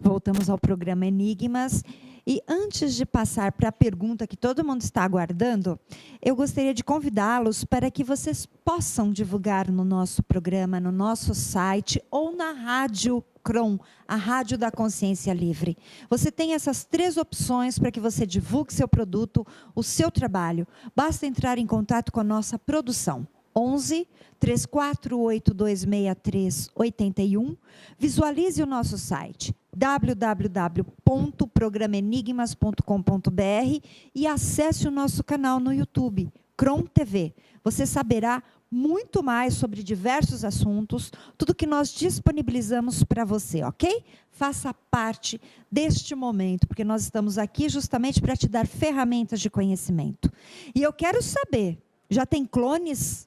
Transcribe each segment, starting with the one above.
Voltamos ao programa Enigmas. E antes de passar para a pergunta que todo mundo está aguardando, eu gostaria de convidá-los para que vocês possam divulgar no nosso programa, no nosso site ou na Rádio CRON, a Rádio da Consciência Livre. Você tem essas 3 opções para que você divulgue seu produto, o seu trabalho. Basta entrar em contato com a nossa produção. 11 34826381. Visualize o nosso site www.programenigmas.com.br e acesse o nosso canal no YouTube, CRON TV. Você saberá muito mais sobre diversos assuntos, tudo que nós disponibilizamos para você, ok? Faça parte deste momento, porque nós estamos aqui justamente para te dar ferramentas de conhecimento. E eu quero saber, já tem clones?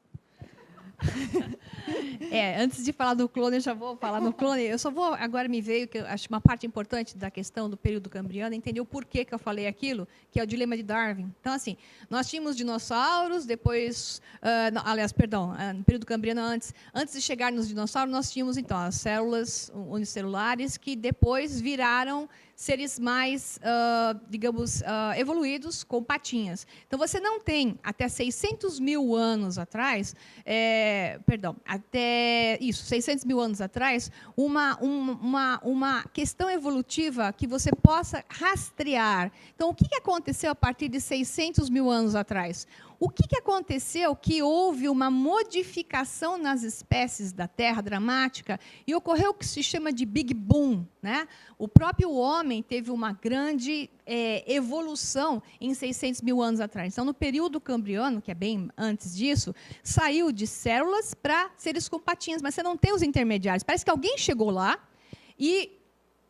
Antes de falar do clone, eu já vou falar no clone. Eu só vou, agora me veio, que eu acho uma parte importante da questão do período cambriano, entender o porquê que eu falei aquilo, que é o dilema de Darwin. Então, assim, nós tínhamos dinossauros, depois, no período cambriano, antes de chegar nos dinossauros, nós tínhamos, então, as células unicelulares, que depois viraram seres mais, evoluídos, com patinhas. Então, você não tem, até 600 mil anos atrás, 600 mil anos atrás, uma questão evolutiva que você possa rastrear. Então, o que aconteceu a partir de 600 mil anos atrás? O que aconteceu que houve uma modificação nas espécies da Terra dramática e ocorreu o que se chama de Big Boom, né? O próprio homem teve uma grande evolução em 600 mil anos atrás. Então, no período cambriano, que é bem antes disso, saiu de células para seres com patinhas, mas você não tem os intermediários. Parece que alguém chegou lá e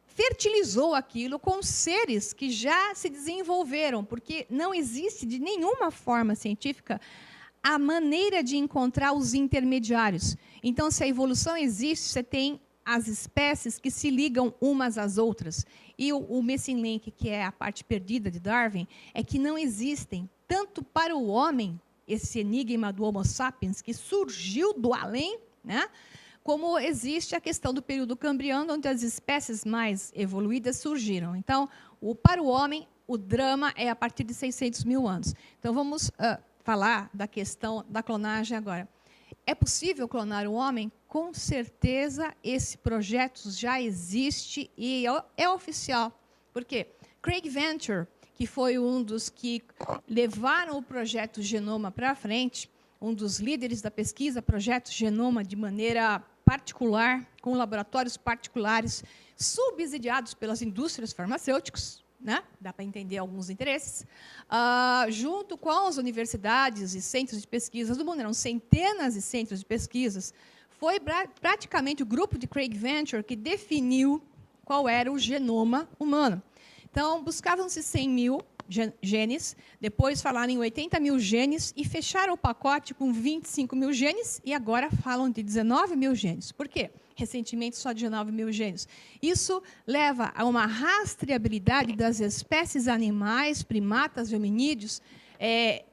fertilizou aquilo com seres que já se desenvolveram, porque não existe de nenhuma forma científica a maneira de encontrar os intermediários. Então, se a evolução existe, você tem as espécies que se ligam umas às outras. E o missing link, que é a parte perdida de Darwin, é que não existem, tanto para o homem, esse enigma do Homo sapiens, que surgiu do além, né? Como existe a questão do período cambriano, onde as espécies mais evoluídas surgiram. Então, para o homem, o drama é a partir de 600 mil anos. Então, vamos falar da questão da clonagem agora. É possível clonar o homem? Com certeza, esse projeto já existe e é oficial. Por quê? Craig Venter, que foi um dos que levaram o projeto Genoma para frente, um dos líderes da pesquisa Projeto Genoma de maneira particular, com laboratórios particulares, subsidiados pelas indústrias farmacêuticas, né? Dá para entender alguns interesses, junto com as universidades e centros de pesquisas do mundo, eram centenas de centros de pesquisas, foi praticamente o grupo de Craig Venter que definiu qual era o genoma humano. Então, buscavam-se 100 mil genes, depois falaram em 80 mil genes e fecharam o pacote com 25 mil genes e agora falam de 19 mil genes. Por quê? Recentemente, só 19 mil genes. Isso leva a uma rastreabilidade das espécies animais, primatas e hominídeos,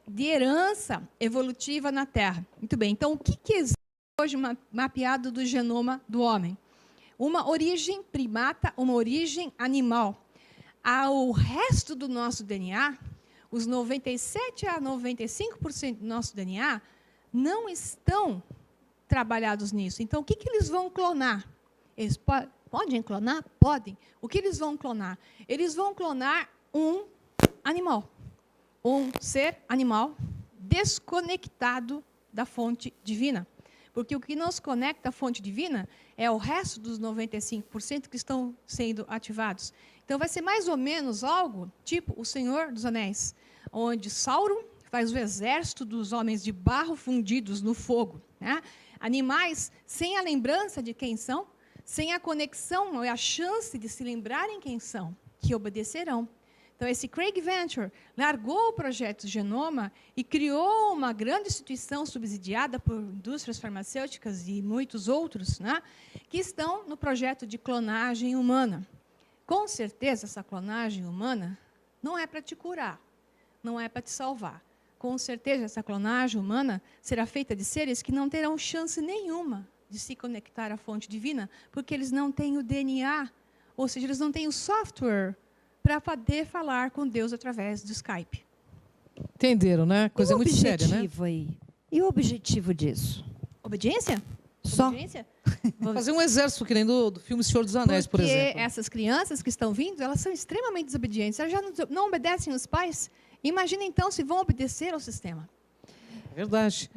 de herança evolutiva na Terra. Muito bem, então, o que existe hoje mapeado do genoma do homem? Uma origem primata, uma origem animal. Ao resto do nosso DNA, os 97% a 95% do nosso DNA não estão trabalhados nisso. Então, o que eles vão clonar? Eles podem clonar? Podem. O que eles vão clonar? Eles vão clonar um animal, um ser animal desconectado da fonte divina. Porque o que nos conecta à fonte divina é o resto dos 95% que estão sendo ativados. Então, vai ser mais ou menos algo tipo O Senhor dos Anéis, onde Sauron faz o exército dos homens de barro fundidos no fogo, né? Animais sem a lembrança de quem são, sem a conexão e a chance de se lembrarem quem são, que obedecerão. Então, esse Craig Venter largou o projeto Genoma e criou uma grande instituição subsidiada por indústrias farmacêuticas e muitos outros, né, que estão no projeto de clonagem humana. Com certeza, essa clonagem humana não é para te curar, não é para te salvar. Com certeza, essa clonagem humana será feita de seres que não terão chance nenhuma de se conectar à fonte divina, porque eles não têm o DNA Ou seja, eles não têm o software para poder falar com Deus através do Skype. Entenderam, né? Coisa muito séria, né? Aí? E o objetivo disso? Obediência? Só? Obediência? Fazer um exército, que nem do filme Senhor dos Anéis, por exemplo. Porque essas crianças que estão vindo, elas são extremamente desobedientes. Elas já não obedecem aos pais. Imagina, então, se vão obedecer ao sistema. Verdade.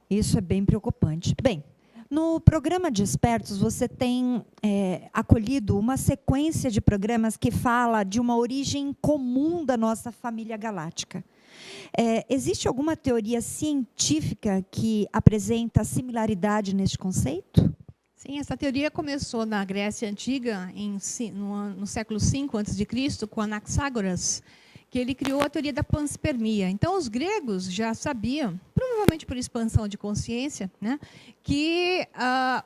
Isso é bem preocupante. Bem, no programa Despertos, você tem acolhido uma sequência de programas que fala de uma origem comum da nossa família galáctica. Existe alguma teoria científica que apresenta similaridade neste conceito? Sim, essa teoria começou na Grécia Antiga, no século V a.C., com Anaxágoras, que ele criou a teoria da panspermia. Então, os gregos já sabiam, provavelmente por expansão de consciência, né, que a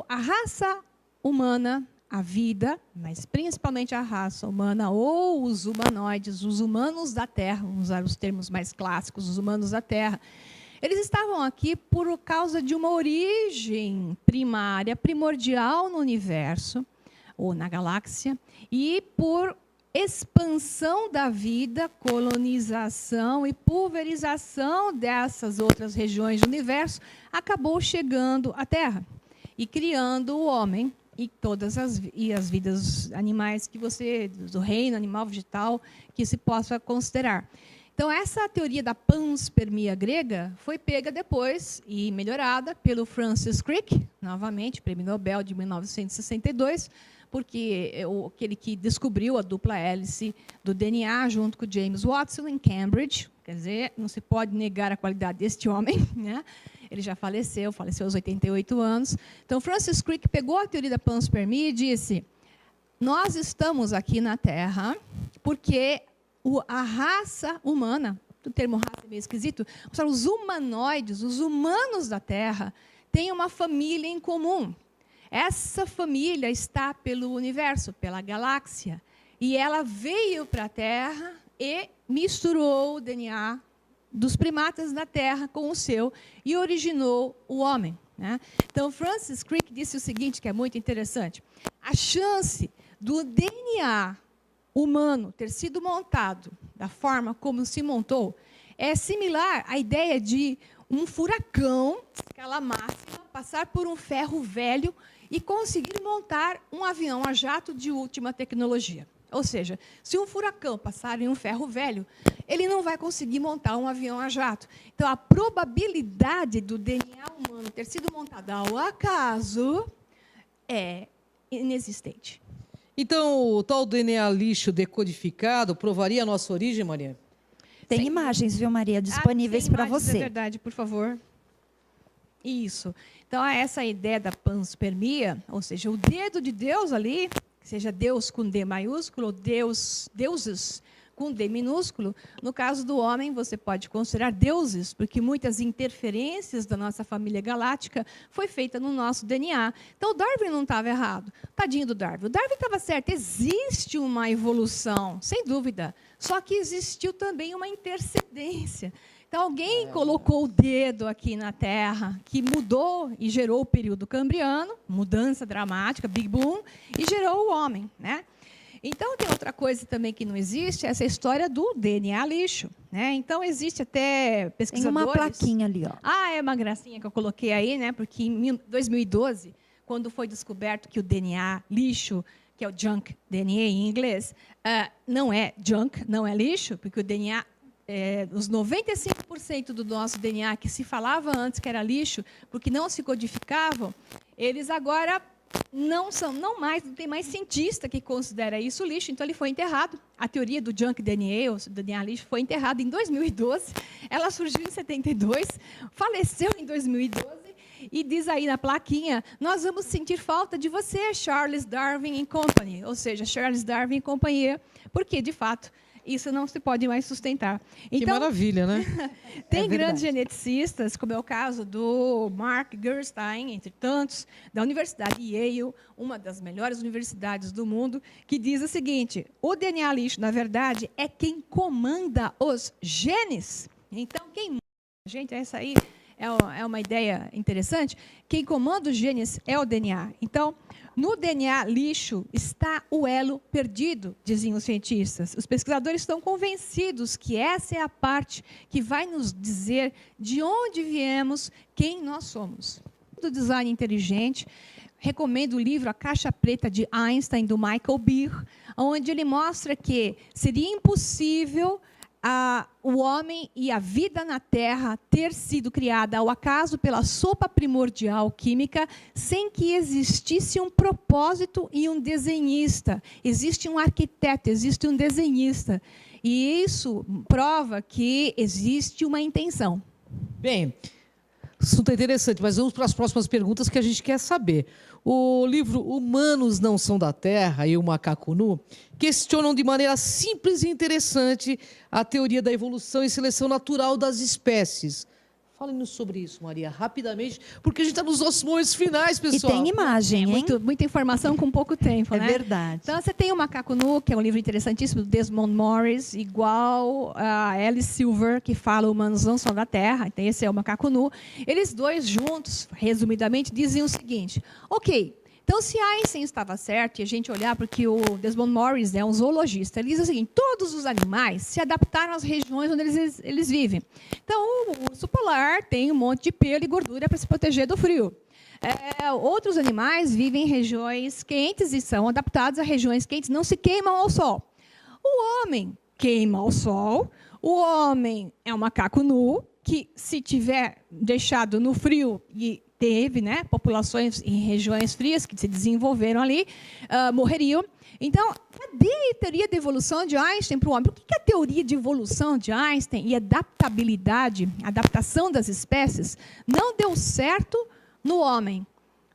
raça humana, a vida, mas principalmente a raça humana ou os humanoides, os humanos da Terra, vamos usar os termos mais clássicos, os humanos da Terra, eles estavam aqui por causa de uma origem primária, primordial no universo, ou na galáxia, e por expansão da vida, colonização e pulverização dessas outras regiões do universo, acabou chegando à Terra e criando o homem e todas as vidas animais do reino animal, vegetal, que se possa considerar. Então, essa teoria da panspermia grega foi pega depois e melhorada pelo Francis Crick, novamente, prêmio Nobel de 1962, porque aquele que descobriu a dupla hélice do DNA junto com James Watson em Cambridge. Quer dizer, não se pode negar a qualidade deste homem, né? Ele já faleceu aos 88 anos. Então, Francis Crick pegou a teoria da panspermia e disse: nós estamos aqui na Terra porque a raça humana, o termo raça é meio esquisito, os humanoides, os humanos da Terra, têm uma família em comum. Essa família está pelo universo, pela galáxia, e ela veio para a Terra e misturou o DNA dos primatas da Terra com o seu e originou o homem, né? Então, Francis Crick disse o seguinte, que é muito interessante: a chance do DNA humano ter sido montado da forma como se montou é similar à ideia de um furacão, escala máxima, passar por um ferro velho e conseguir montar um avião a jato de última tecnologia. Ou seja, se um furacão passar em um ferro velho, ele não vai conseguir montar um avião a jato. Então, a probabilidade do DNA humano ter sido montado ao acaso é inexistente. Então, o tal DNA lixo decodificado provaria a nossa origem, Maria? Tem Sim. Imagens, viu, Maria, disponíveis para você. É verdade, por favor. Isso. Então, essa ideia da panspermia, ou seja, o dedo de Deus ali, seja Deus com D maiúsculo ou deuses com D minúsculo, no caso do homem, você pode considerar deuses, porque muitas interferências da nossa família galáctica foi feita no nosso DNA. Então, o Darwin não estava errado. Tadinho do Darwin. O Darwin estava certo. Existe uma evolução, sem dúvida. Só que existiu também uma intercedência. Então, alguém colocou o dedo aqui na Terra, que mudou e gerou o período cambriano, mudança dramática, Big Boom, e gerou o homem, né? Então, tem outra coisa também que não existe, essa história do DNA lixo, né? Então, existe até pesquisadores... Tem uma plaquinha ali, ó. Ah, é uma gracinha que eu coloquei aí, né? Porque em 2012, quando foi descoberto que o DNA lixo, que é o junk DNA em inglês, não é junk, não é lixo, porque o DNA... os 95% do nosso DNA que se falava antes que era lixo, porque não se codificavam, eles agora não tem mais cientista que considera isso lixo, então ele foi enterrado. A teoria do junk DNA, ou DNA lixo, foi enterrada em 2012. Ela surgiu em 72, faleceu em 2012 e diz aí na plaquinha: nós vamos sentir falta de você, Charles Darwin and Company, ou seja, Charles Darwin e companhia, porque de fato isso não se pode mais sustentar. Então, que maravilha, né? Tem grandes geneticistas, como é o caso do Mark Gerstein, entre tantos, da Universidade Yale, uma das melhores universidades do mundo, que diz o seguinte: o DNA lixo, na verdade, é quem comanda os genes. Então, quem manda a gente, essa aí é uma ideia interessante. Quem comanda os genes é o DNA. Então, no DNA lixo está o elo perdido, diziam os cientistas. Os pesquisadores estão convencidos que essa é a parte que vai nos dizer de onde viemos, quem nós somos. Do design inteligente, recomendo o livro A Caixa Preta de Einstein, do Michael Beer, onde ele mostra que seria impossível o homem e a vida na Terra ter sido criada ao acaso pela sopa primordial química, sem que existisse um propósito e um desenhista. Existe um arquiteto, existe um desenhista. E isso prova que existe uma intenção. Bem, assunto interessante, mas vamos para as próximas perguntas que a gente quer saber. O livro Humanos Não São da Terra e o Macaco Nu questionam de maneira simples e interessante a teoria da evolução e seleção natural das espécies. Fale-nos sobre isso, Maria, rapidamente, porque a gente está nos nossos momentos finais, pessoal. E tem imagem, hein? Muita informação com pouco tempo, né? É verdade. Então, você tem o Macaco Nu, que é um livro interessantíssimo, do Desmond Morris, igual a Alice Silver, que fala Humanos Não São da Terra. Então, esse é o Macaco Nu. Eles dois juntos, resumidamente, diziam o seguinte: ok, então, se Einstein estava certo, e a gente olhar, porque o Desmond Morris é um zoologista, ele diz o seguinte: todos os animais se adaptaram às regiões onde eles vivem. Então, o urso polar tem um monte de pelo e gordura para se proteger do frio. Outros animais vivem em regiões quentes e são adaptados a regiões quentes, não se queimam ao sol. O homem queima ao sol, o homem é um macaco nu, que se tiver deixado no frio e teve, né, populações em regiões frias que se desenvolveram ali, morreriam. Então, cadê a teoria de evolução de Einstein para o homem? Por que a teoria de evolução de Einstein e adaptabilidade, adaptação das espécies, não deu certo no homem?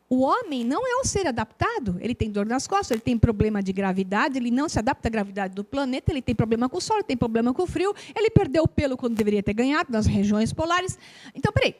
O homem não é um ser adaptado. Ele tem dor nas costas, ele tem problema de gravidade, ele não se adapta à gravidade do planeta, ele tem problema com o sol, ele tem problema com o frio, ele perdeu o pelo quando deveria ter ganhado nas regiões polares. Então, peraí.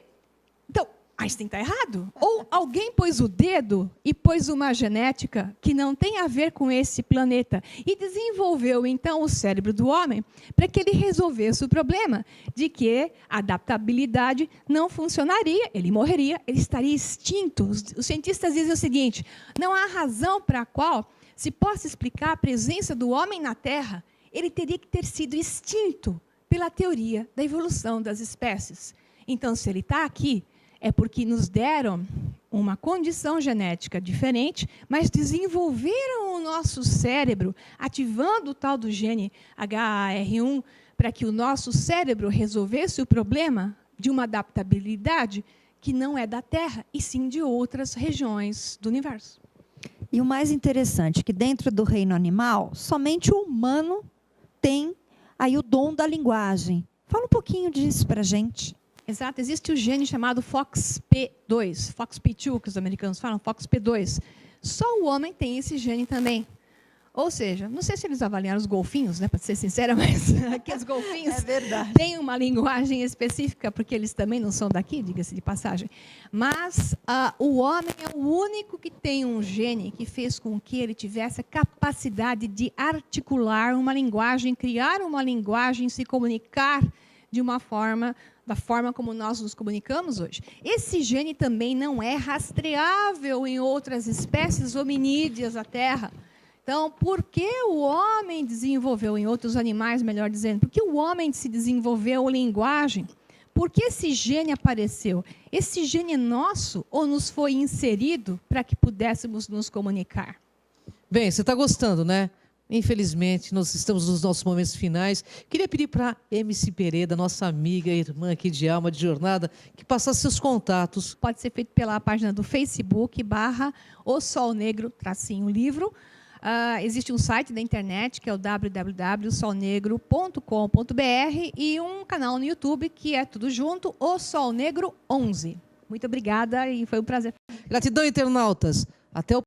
Então, Einstein está errado? Ou alguém pôs o dedo e pôs uma genética que não tem a ver com esse planeta e desenvolveu, então, o cérebro do homem para que ele resolvesse o problema de que a adaptabilidade não funcionaria, ele morreria, ele estaria extinto. Os cientistas dizem o seguinte: não há razão para a qual se possa explicar a presença do homem na Terra, ele teria que ter sido extinto pela teoria da evolução das espécies. Então, se ele está aqui, é porque nos deram uma condição genética diferente, mas desenvolveram o nosso cérebro, ativando o tal do gene HAR1, para que o nosso cérebro resolvesse o problema de uma adaptabilidade que não é da Terra, e sim de outras regiões do universo. E o mais interessante é que dentro do reino animal, somente o humano tem aí o dom da linguagem. Fala um pouquinho disso para a gente. Exato, existe o gene chamado FOXP2, FOXP2, que os americanos falam, FOXP2. Só o homem tem esse gene também. Ou seja, não sei se eles avaliaram os golfinhos, né, para ser sincera, mas aqui os golfinhos têm uma linguagem específica, porque eles também não são daqui, diga-se de passagem. Mas o homem é o único que tem um gene que fez com que ele tivesse a capacidade de articular uma linguagem, criar uma linguagem, se comunicar de uma forma, da forma como nós nos comunicamos hoje. Esse gene também não é rastreável em outras espécies hominídeas da Terra. Então, por que o homem desenvolveu, em outros animais, melhor dizendo, por que o homem se desenvolveu linguagem? Por que esse gene apareceu? Esse gene é nosso ou nos foi inserido para que pudéssemos nos comunicar? Bem, você está gostando, né? Infelizmente, nós estamos nos nossos momentos finais. Queria pedir para MC Pereda, nossa amiga e irmã aqui de alma, de jornada, que passasse seus contatos. Pode ser feito pela página do Facebook, /O Sol Negro, _livro. Existe um site da internet, que é o www.solnegro.com.br, e um canal no YouTube, que é tudo junto, O Sol Negro 11. Muito obrigada e foi um prazer. Gratidão, internautas. Até o